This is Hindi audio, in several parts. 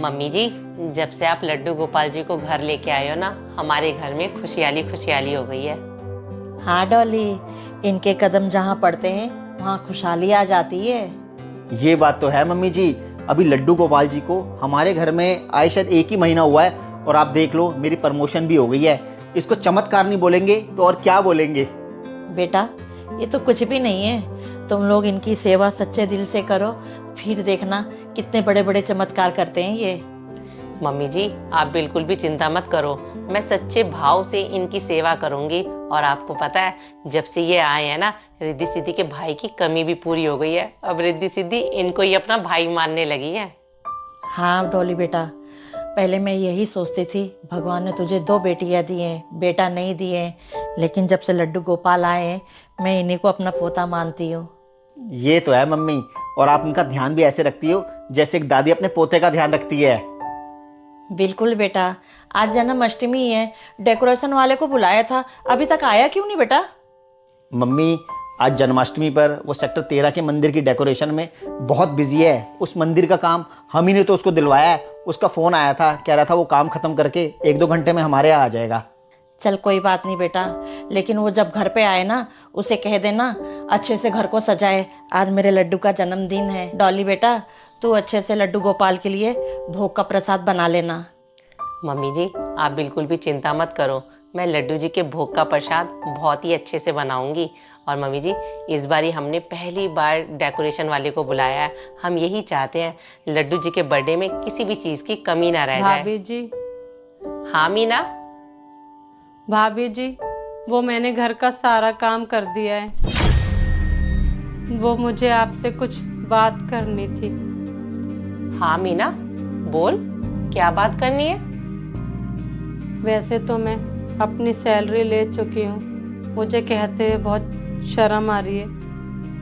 मम्मी जी, जब से आप लड्डू गोपाल जी को घर लेके आए हो ना, हमारे घर में खुशहाली खुशहाली हो गई है। हाँ डॉली, इनके कदम जहाँ पड़ते हैं वहाँ खुशहाली आ जाती है। ये बात तो है मम्मी जी। अभी लड्डू गोपाल जी को हमारे घर में आए शायद 1 ही महीना हुआ है और आप देख लो मेरी प्रमोशन भी हो गई है। इसको चमत्कार नहीं बोलेंगे तो और क्या बोलेंगे। बेटा, ये तो कुछ भी नहीं है। तुम लोग इनकी सेवा सच्चे दिल से करो, फिर देखना कितने बड़े बड़े चमत्कार करते हैं ये। मम्मी जी, आप बिल्कुल भी चिंता मत करो, मैं सच्चे भाव से इनकी सेवा करूंगी। और आपको पता है, जब से ये आए हैं ना, रिद्धि सिद्धि के भाई की कमी भी पूरी हो गई है। अब रिद्धि सिद्धि इनको ही अपना भाई मानने लगी है। हाँ डॉली बेटा, पहले मैं यही सोचती थी भगवान ने तुझे 2 बेटियां दी हैं, बेटा नहीं दिए, लेकिन जब से लड्डू गोपाल आए हैं मैं इन्हीं को अपना पोता मानती हूँ। ये तो है मम्मी। और आप उनका ध्यान भी ऐसे रखती हो जैसे एक दादी अपने पोते का ध्यान रखती है। बिल्कुल बेटा, आज जन्माष्टमी है, डेकोरेशन वाले को बुलाया था, अभी तक आया क्यों नहीं बेटा? मम्मी, आज जन्माष्टमी पर वो सेक्टर 13 के मंदिर की डेकोरेशन में बहुत बिजी है। उस मंदिर का काम हम ही ने तो उसको दिलवाया है। उसका फ़ोन आया था, कह रहा था वो काम ख़त्म करके 1-2 घंटे में हमारे यहाँ आ जाएगा। चल कोई बात नहीं बेटा, लेकिन वो जब घर पे आए ना, उसे कह देना अच्छे से घर को सजाए, आज मेरे लड्डू का जन्मदिन है। डॉली बेटा, तू अच्छे से लड्डू गोपाल के लिए भोग का प्रसाद बना लेना। मम्मी जी, आप बिल्कुल भी चिंता मत करो, मैं लड्डू जी के भोग का प्रसाद बहुत ही अच्छे से बनाऊंगी। और मम्मी जी, इस बारी हमने पहली बार डेकोरेशन वाले को बुलाया है। हम यही चाहते हैं लड्डू जी के बर्थडे में किसी भी चीज़ की कमी ना रह जाए। भाभी जी, हाँ मीना। भाभी जी, वो मैंने घर का सारा काम कर दिया है। वो मुझे आपसे कुछ बात करनी थी। हाँ मीना, बोल, क्या बात करनी है? वैसे तो मैं अपनी सैलरी ले चुकी हूँ, मुझे कहते हुए बहुत शर्म आ रही है,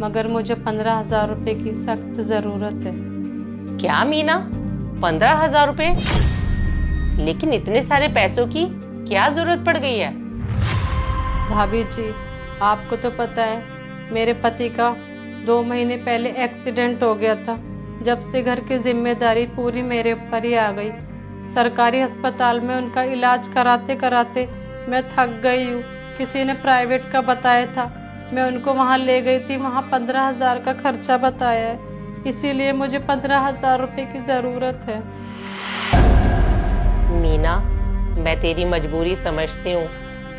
मगर मुझे 15,000 रुपये की सख्त ज़रूरत है। क्या मीना, 15,000 रुपये? लेकिन इतने सारे पैसों की क्या जरूरत पड़ गई है? भाभी जी, आपको तो पता है मेरे पति का 2 महीने पहले एक्सीडेंट हो गया था। जब से घर की जिम्मेदारी पूरी मेरे ऊपर ही आ गई। सरकारी अस्पताल में उनका इलाज कराते कराते मैं थक गई हूँ। किसी ने प्राइवेट का बताया था, मैं उनको वहाँ ले गई थी, वहाँ 15,000 का खर्चा बताया है। इसीलिए मुझे 15,000 रुपये की ज़रूरत है। मीना, मैं तेरी मजबूरी समझती हूँ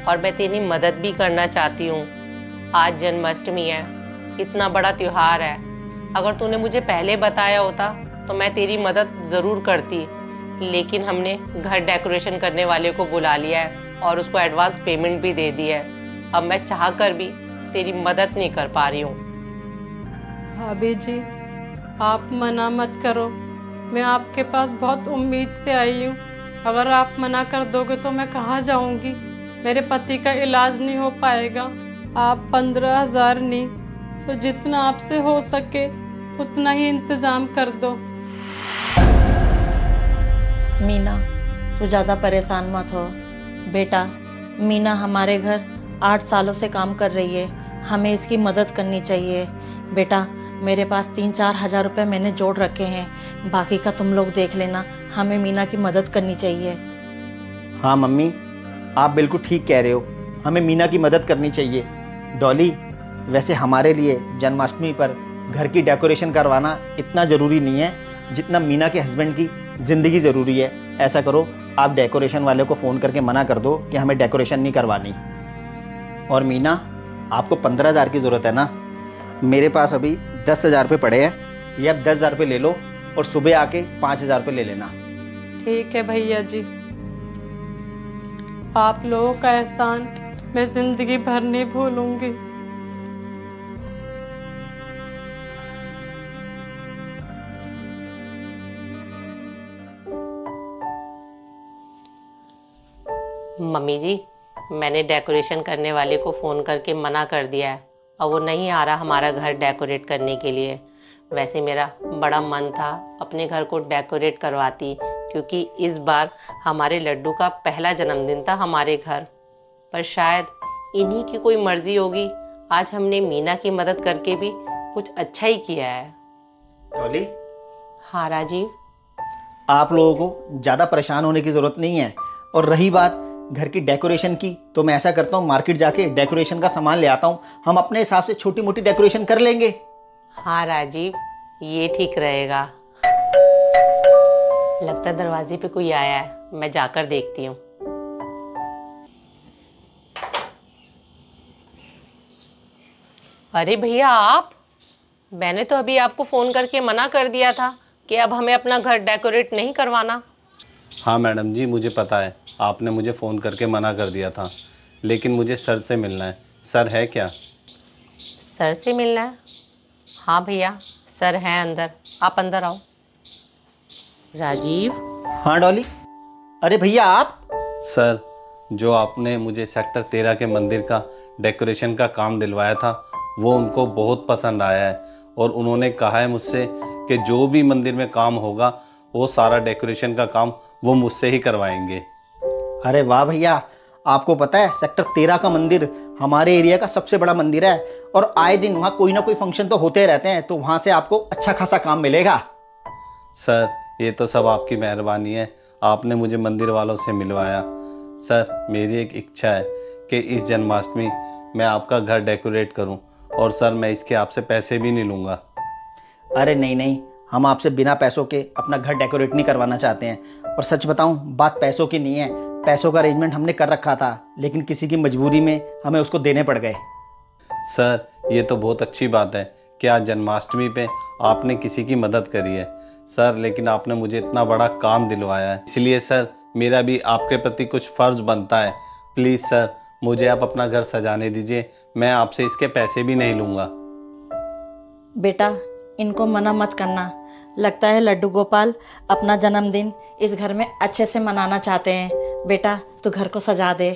और मैं तेरी मदद भी करना चाहती हूँ। आज जन्माष्टमी है, इतना बड़ा त्योहार है। अगर तूने मुझे पहले बताया होता तो मैं तेरी मदद ज़रूर करती, लेकिन हमने घर डेकोरेशन करने वाले को बुला लिया है और उसको एडवांस पेमेंट भी दे दी है। अब मैं चाह कर भी तेरी मदद नहीं कर पा रही हूँ। भाभी जी, आप मना मत करो, मैं आपके पास बहुत उम्मीद से आई हूँ। अगर आप मना कर दोगे तो मैं कहाँ जाऊँगी? मेरे पति का इलाज नहीं हो पाएगा। आप 15,000 नहीं तो जितना आपसे हो सके उतना ही इंतज़ाम कर दो। मीना, तू ज़्यादा परेशान मत हो बेटा। मीना हमारे घर 8 सालों से काम कर रही है, हमें इसकी मदद करनी चाहिए। बेटा, मेरे पास 3-4 हज़ार रुपये मैंने जोड़ रखे हैं, बाकी का तुम लोग देख लेना। हमें मीना की मदद करनी चाहिए। हाँ मम्मी, आप बिल्कुल ठीक कह रहे हो, हमें मीना की मदद करनी चाहिए। डॉली, वैसे हमारे लिए जन्माष्टमी पर घर की डेकोरेशन करवाना इतना ज़रूरी नहीं है जितना मीना के हस्बैंड की ज़िंदगी ज़रूरी है। ऐसा करो, आप डेकोरेशन वाले को फ़ोन करके मना कर दो कि हमें डेकोरेशन नहीं करवानी। और मीना, आपको 15,000 की ज़रूरत है ना? मेरे पास अभी 10,000 रुपये पड़े हैं, ये अब 10,000 रुपये ले लो और सुबह आके 5,000 रुपये ले लेना। ठीक है भैया जी, आप लोगों का एहसान मैं ज़िंदगी भर नहीं भूलूंगी। मम्मी जी, मैंने डेकोरेशन करने वाले को फ़ोन करके मना कर दिया है। अब वो नहीं आ रहा हमारा घर डेकोरेट करने के लिए। वैसे मेरा बड़ा मन था अपने घर को डेकोरेट करवाती, क्योंकि इस बार हमारे लड्डू का पहला जन्मदिन था हमारे घर। पर शायद इन्हीं की कोई मर्ज़ी होगी, आज हमने मीना की मदद करके भी कुछ अच्छा ही किया है। डॉली, हाँ राजीव। आप लोगों को ज़्यादा परेशान होने की ज़रूरत नहीं है। और रही बात घर की डेकोरेशन की, तो मैं ऐसा करता हूँ, मार्केट जाके डेकोरेशन का सामान ले आता हूँ। हम अपने हिसाब से छोटी मोटी डेकोरेशन कर लेंगे। हाँ राजीव, ये ठीक रहेगा। लगता है दरवाजे पे कोई आया है, मैं जाकर देखती हूँ। अरे भैया आप, मैंने तो अभी आपको फ़ोन करके मना कर दिया था कि अब हमें अपना घर डेकोरेट नहीं करवाना। हाँ मैडम जी, मुझे पता है आपने मुझे फ़ोन करके मना कर दिया था, लेकिन मुझे सर से मिलना है। सर है क्या? सर से मिलना है? हाँ भैया, सर हैं अंदर, आप अंदर आओ। राजीव। हाँ डॉली। अरे भैया आप। सर, जो आपने मुझे सेक्टर 13 के मंदिर का डेकोरेशन का काम दिलवाया था वो उनको बहुत पसंद आया है, और उन्होंने कहा है मुझसे कि जो भी मंदिर में काम होगा वो सारा डेकोरेशन का काम वो मुझसे ही करवाएंगे। अरे वाह भैया, आपको पता है सेक्टर 13 का मंदिर हमारे एरिया का सबसे बड़ा मंदिर है, और आए दिन वहाँ कोई ना कोई फंक्शन तो होते रहते हैं, तो वहाँ से आपको अच्छा खासा काम मिलेगा। सर, ये तो सब आपकी मेहरबानी है, आपने मुझे मंदिर वालों से मिलवाया। सर, मेरी एक इच्छा है कि इस जन्माष्टमी मैं आपका घर डेकोरेट करूं, और सर मैं इसके आपसे पैसे भी नहीं लूँगा। अरे नहीं नहीं, हम आपसे बिना पैसों के अपना घर डेकोरेट नहीं करवाना चाहते हैं। और सच बताऊं, बात पैसों की नहीं है। पैसों का अरेंजमेंट हमने कर रखा था, लेकिन किसी की मजबूरी में हमें उसको देने पड़ गए। सर, ये तो बहुत अच्छी बात है कि आज जन्माष्टमी पे आपने किसी की मदद करी है। सर, लेकिन आपने मुझे इतना बड़ा काम दिलवाया है, इसलिए सर मेरा भी आपके प्रति कुछ फ़र्ज़ बनता है। प्लीज़ सर, मुझे आप अपना घर सजाने दीजिए, मैं आपसे इसके पैसे भी नहीं लूँगा। बेटा, इनको मना मत करना। लगता है लड्डू गोपाल अपना जन्मदिन इस घर में अच्छे से मनाना चाहते हैं। बेटा, तू घर को सजा दे।